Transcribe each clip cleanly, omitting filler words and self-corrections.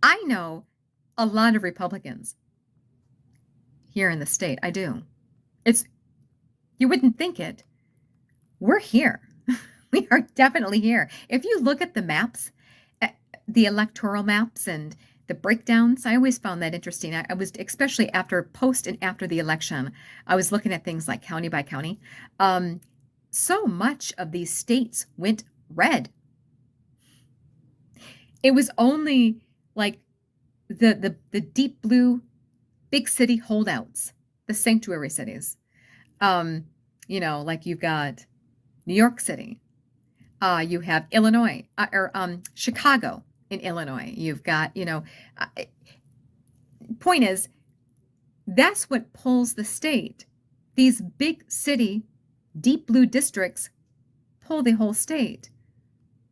I know a lot of Republicans here in the state. I do. It's you wouldn't think it. We're here. We are definitely here. If you look at the maps, eh, the electoral maps and the breakdowns, I always found that interesting. I was especially after post and after the election, I was looking at things like county by county. Um, so much of these states went red. It was only like the deep blue big city holdouts, the sanctuary cities. Um, like you've got New York City, you have Illinois or Chicago in Illinois. You've got, uh, point is, that's what pulls the state. These big city, deep blue districts pull the whole state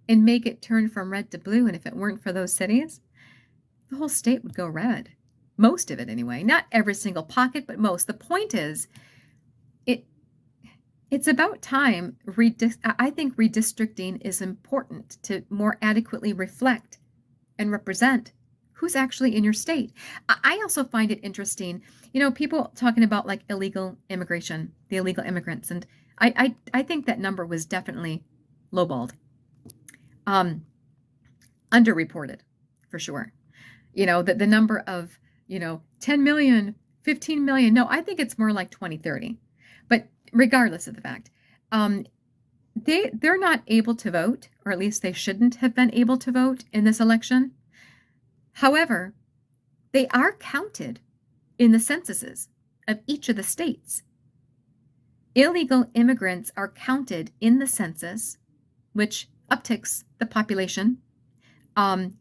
and make it turn from red to blue. And if it weren't for those cities, the whole state would go red. Most of it, anyway. Not every single pocket, but most. The point is, it it's about time. I think redistricting is important to more adequately reflect and represent who's actually in your state. I also find it interesting, people talking about like illegal immigration, the illegal immigrants, and I think that number was definitely lowballed, um, underreported for sure. The number of 10 million, 15 million. No, I think it's more like 20, 30. But regardless of the fact, um, they're not able to vote, or at least they shouldn't have been able to vote in this election. However, they are counted in the censuses of each of the states. Illegal immigrants are counted in the census, which upticks the population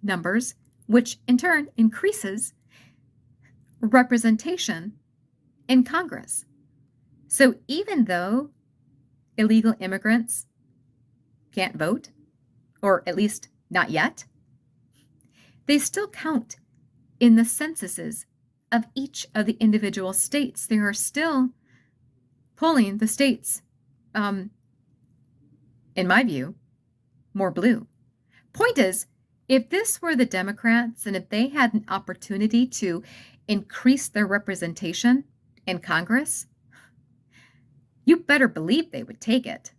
numbers, which in turn increases representation in Congress. So even though illegal immigrants can't vote, or at least not yet, they still count in the censuses of each of the individual states. They are still pulling the states, in my view, more blue. Point is, if this were the Democrats and if they had an opportunity to increase their representation in Congress, you better believe they would take it.